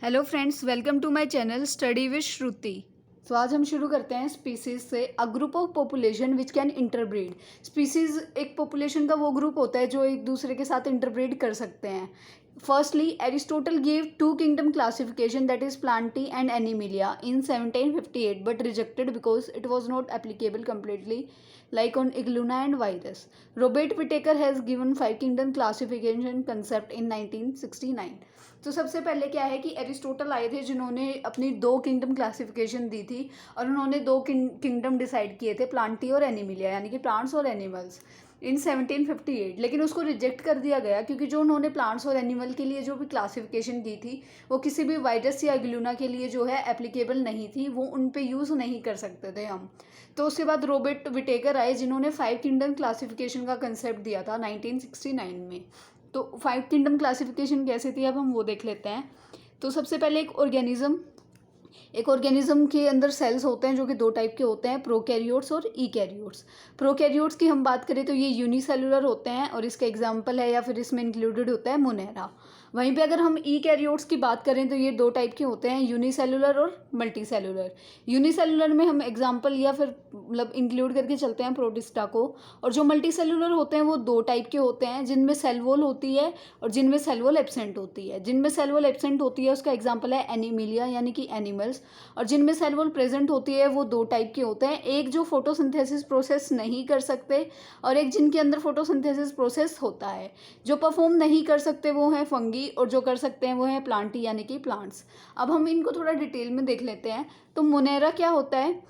Hello friends, welcome to my channel study with Shruti. तो आज हम शुरू करते हैं स्पीसीज से। A group of population which can interbreed. Species एक पॉपुलेशन का वो ग्रुप होता है जो एक दूसरे के साथ इंटरब्रीड कर सकते हैं। Firstly Aristotle give two kingdom classification, that is plantae and animalia, in 1758 but rejected because it was not applicable completely like on Igluna and virus. Robert Whittaker has given five kingdom classification concept in 1969. तो सबसे पहले क्या है कि Aristotle आए थे जिन्होंने अपनी दो किंगडम क्लासिफिकेशन दी थी और उन्होंने दो किंगडम डिसाइड किए थे, प्लांटी और एनिमिलिया, यानी कि प्लांट्स और एनिमल्स, इन 1758। लेकिन उसको रिजेक्ट कर दिया गया क्योंकि जो उन्होंने प्लांट्स और एनिमल के लिए जो भी क्लासिफिकेशन दी थी वो किसी भी वायरस या ग्लूना के लिए जो है एप्लीकेबल नहीं थी, वो उन पे यूज़ नहीं कर सकते थे हम। तो उसके बाद रॉबर्ट विटेकर आए जिन्होंने फाइव किंगडम क्लासिफिकेशन का कंसेप्ट दिया था 1969 में। तो फाइव किंगडम क्लासिफिकेशन कैसे थी अब हम वो देख लेते हैं। तो सबसे पहले एक ऑर्गेनिज्म के अंदर सेल्स होते हैं जो कि दो टाइप के होते हैं, प्रोकैरियोट्स और ईकैरियोट्स। प्रोकैरियोट्स की हम बात करें तो ये यूनिसेलुलर होते हैं और इसका एग्जांपल है या फिर इसमें इंक्लूडेड होता है मोनेरा। वहीं पे अगर हम ईकैरियोट्स की बात करें तो ये दो टाइप के होते हैं, यूनिसेलुलर और मल्टी सेलुलर। यूनिसेलुलर में हम एग्जांपल या फिर मतलब इंक्लूड करके चलते हैं प्रोटिस्टा को। और जो मल्टी सेलुलर होते हैं वो दो टाइप के होते हैं, जिनमें सेल वॉल होती है और जिनमें सेल वॉल एब्सेंट होती है। जिनमें सेल वॉल एब्सेंट होती है उसका एग्जांपल है एनिमिलिया यानी कि एनिमल्स, और जिनमें सेल वॉल प्रेजेंट होती है वो दो टाइप के होते हैं, एक जो फोटोसिंथेसिस प्रोसेस नहीं कर सकते और एक जिनके अंदर फोटोसिंथेसिस प्रोसेस होता है। जो परफॉर्म नहीं कर सकते वो हैं फंगी और जो कर सकते हैं वो हैं प्लांटी यानी कि प्लांट्स। अब हम इनको थोड़ा डिटेल में देख लेते हैं। तो मोनेरा क्या होता है?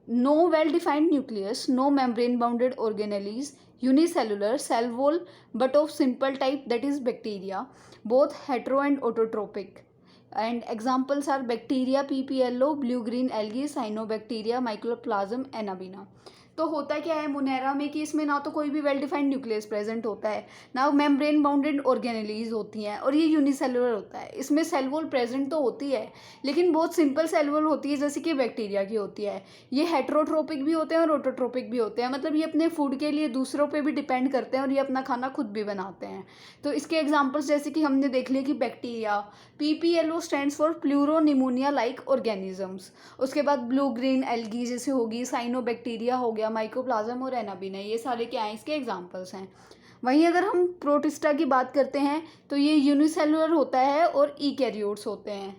No well defined nucleus, no membrane bounded organelles, unicellular, cell wall but of simple type, that is bacteria, both hetero and autotrophic. And examples are bacteria pplo, blue green algae, cyanobacteria, mycoplasma, anabina. तो होता क्या है Monera में कि इसमें ना तो कोई भी वेल डिफाइंड न्यूक्लियस प्रेजेंट होता है, ना मेम्ब्रेन बाउंडेड ऑर्गेनेलीज होती हैं, और ये यूनिसेलुलर होता है। इसमें सेल वॉल प्रेजेंट तो होती है लेकिन बहुत सिंपल सेल वॉल होती है जैसे कि बैक्टीरिया की होती है। ये हेट्रोट्रोपिक भी होते हैं और ऑटोट्रोपिक भी होते हैं, मतलब ये अपने फूड के लिए दूसरों पे भी डिपेंड करते हैं और ये अपना खाना खुद भी बनाते हैं। तो इसके एग्जांपल्स जैसे कि हमने देख लिया कि bacteria, PPLO stands for pleuropneumonia like organisms. उसके बाद ब्लू ग्रीन एल्गी जैसे होगी, साइनोबैक्टीरिया हो गया, माइकोप्लाज्म और एनाबिना, ये सारे क्या हैं इसके एग्जांपल्स हैं। वहीं अगर हम प्रोटिस्टा की बात करते हैं तो ये यूनिसेलुलर होता है और ईकैरियोट्स होते हैं।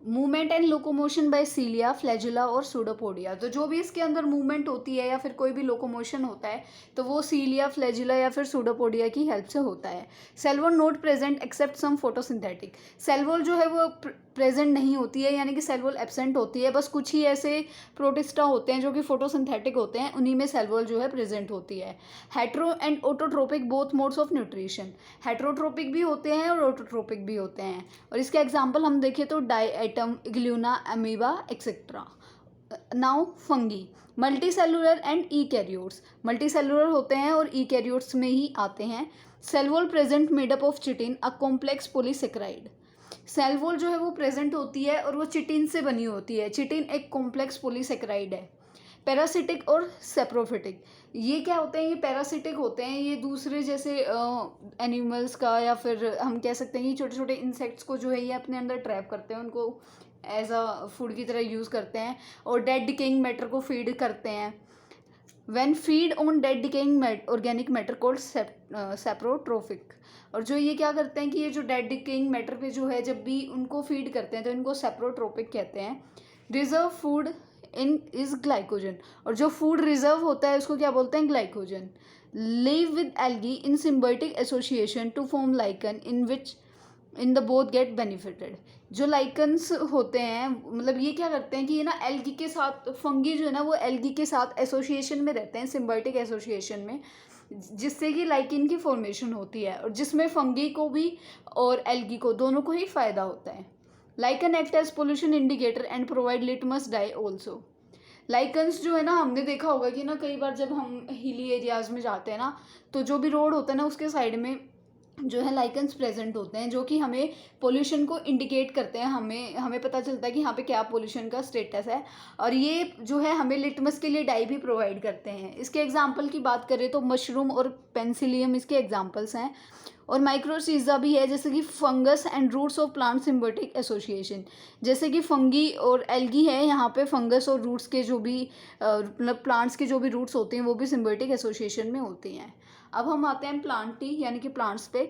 Movement and locomotion by cilia, flagella और सूडोपोडिया। तो जो भी इसके अंदर मूवमेंट होती है या फिर कोई भी लोकोमोशन होता है तो वो सीलिया, फ्लैजुला या फिर सूडोपोडिया की हेल्प से होता है। Cell wall not present except some photosynthetic. Cell wall जो है वो प्रेजेंट नहीं होती है, यानी कि सेल वॉल एब्सेंट होती है। बस कुछ ही ऐसे प्रोटिस्टा होते हैं जो कि फोटोसिंथेटिक होते हैं, उन्हीं में सेल वॉल जो है प्रेजेंट होती है। Hetero and autotrophic both modes of nutrition. Heterotrophic भी होते हैं और ऑटोट्रोपिक भी होते हैं, और इसके एग्जाम्पल हम देखें तो diatom, euglena, amoeba etcetera. Now fungi, multi cellular and eukaryotes. Multi cellular होते हैं और ईकैरियोट्स में ही आते हैं। Cell wall present made up of chitin, a complex polysaccharide. Cell wall जो है वो प्रेजेंट होती है और वो चिटिन से बनी होती है। चिटिन एक कॉम्प्लेक्स पॉलीसेकेराइड है। पैरासिटिक और सेप्रोफिटिक, ये क्या होते हैं? ये पैरासिटिक होते हैं, ये दूसरे जैसे एनिमल्स का या फिर हम कह सकते हैं कि छोटे छोटे इंसेक्ट्स को जो है ये अपने अंदर ट्रैप करते हैं, उनको एज अ फूड की तरह यूज़ करते हैं और डेड डिकेइंग मैटर को फीड करते हैं। When feed on dead decaying organic matter called saprotrophic. और जो ये क्या करते हैं कि ये जो डेड डिकेइंग मैटर पे जो है जब भी उनको फीड करते हैं तो इनको सेप्रोट्रोपिक कहते हैं। Reserve food in is glycogen, और जो फूड रिजर्व होता है उसको क्या बोलते हैं? Glycogen. Live with algae in symbiotic association to form lichen in which in the both get benefited. जो लाइकन्स होते हैं मतलब ये क्या करते हैं कि ये ना एल्गी के साथ, फंगी जो है ना वो एल्गी के साथ एसोसिएशन में रहते हैं, सिम्बायोटिक एसोसिएशन में, जिससे कि लाइकिन की फॉर्मेशन होती है और जिसमें फंगी को भी और एल्गी को दोनों को ही फायदा होता है। Lichen act as pollution indicator and provide litmus dye also. Lichens जो है ना, हमने देखा होगा कि ना कई बार जब हम हिली एरियाज में जाते हैं ना तो जो भी रोड होता है ना उसके साइड में जो है लाइकेंस प्रेजेंट होते हैं, जो कि हमें पोल्यूशन को इंडिकेट करते हैं, हमें हमें पता चलता है कि यहाँ पे क्या पोल्यूशन का स्टेटस है। और ये जो है हमें लिटमस के लिए डाई भी प्रोवाइड करते हैं। इसके एग्जांपल की बात करें तो मशरूम और पेंसिलियम इसके एग्जांपल्स हैं। और माइक्रोसीजा भी है, जैसे कि fungus and roots of plant symbiotic association. जैसे कि फंगी और एल्गी है, यहाँ पे फंगस और रूट्स के जो भी मतलब प्लांट्स के जो भी रूट्स होते हैं वो भी सिम्बियोटिक एसोसिएशन में होते हैं। अब हम आते हैं प्लांटी यानी कि प्लांट्स पे।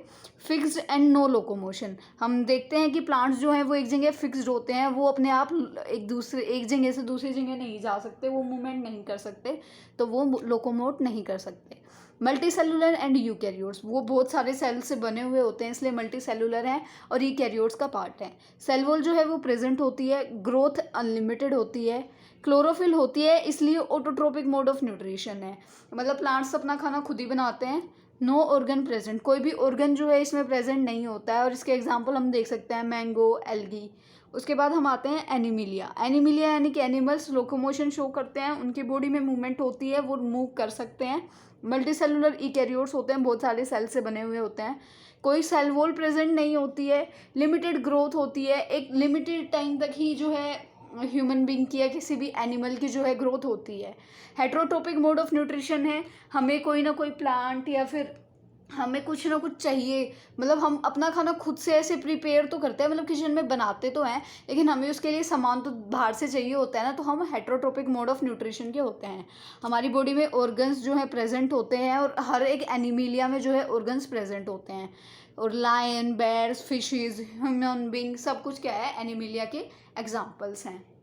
Fixed and no locomotion. हम देखते हैं कि प्लांट्स जो हैं वो एक जगह फिक्स्ड होते हैं, वो अपने आप एक जगह से दूसरी जगह नहीं जा सकते, वो मूवमेंट नहीं कर सकते, तो वो लोकोमोट नहीं कर सकते। मल्टी सेलुलर एंड यूकैरियोट्स, वो बहुत सारे सेल से बने हुए होते हैं, इसलिए मल्टी सेलुलर हैं और यूकैरियोट्स का पार्ट है। सेल वॉल जो है वो प्रेजेंट होती है, ग्रोथ अनलिमिटेड होती है, क्लोरोफिल होती है, इसलिए ऑटोट्रोपिक मोड ऑफ न्यूट्रिशन है, मतलब प्लांट्स अपना खाना खुद ही बनाते हैं। नो ऑर्गन प्रेजेंट, कोई भी ऑर्गन जो है इसमें प्रेजेंट नहीं होता है, और इसके एग्जांपल हम देख सकते हैं मैंगो, एल्गी। उसके बाद हम आते हैं एनिमिलिया। एनिमिलिया यानी कि एनिमल्स लोकोमोशन शो करते हैं, उनकी बॉडी में मूवमेंट होती है, वो मूव कर सकते हैं। मल्टी सेलुलर यूकैरियोट्स होते हैं, बहुत सारे सेल से बने हुए होते हैं, कोई सेल वॉल प्रेजेंट नहीं होती है, लिमिटेड ग्रोथ होती है, एक लिमिटेड टाइम तक ही जो है ह्यूमन बींग की या किसी भी एनिमल की जो है ग्रोथ होती है। हेट्रोटोपिक मोड ऑफ न्यूट्रिशन है, हमें कोई ना कोई प्लांट या फिर हमें कुछ ना कुछ चाहिए, मतलब हम अपना खाना खुद से ऐसे प्रिपेयर तो करते हैं, मतलब किचन में बनाते तो हैं, लेकिन हमें उसके लिए सामान तो बाहर से चाहिए होता है ना, तो हम हेट्रोटोपिक मोड ऑफ न्यूट्रिशन के होते हैं। हमारी बॉडी में ऑर्गन्स जो है प्रेजेंट होते हैं, और हर एक एनिमिलिया में जो है ऑर्गन्स प्रेजेंट होते हैं। और lion, bears, fishes, human being, सब कुछ क्या है एनिमिलिया के एग्जाम्पल्स हैं।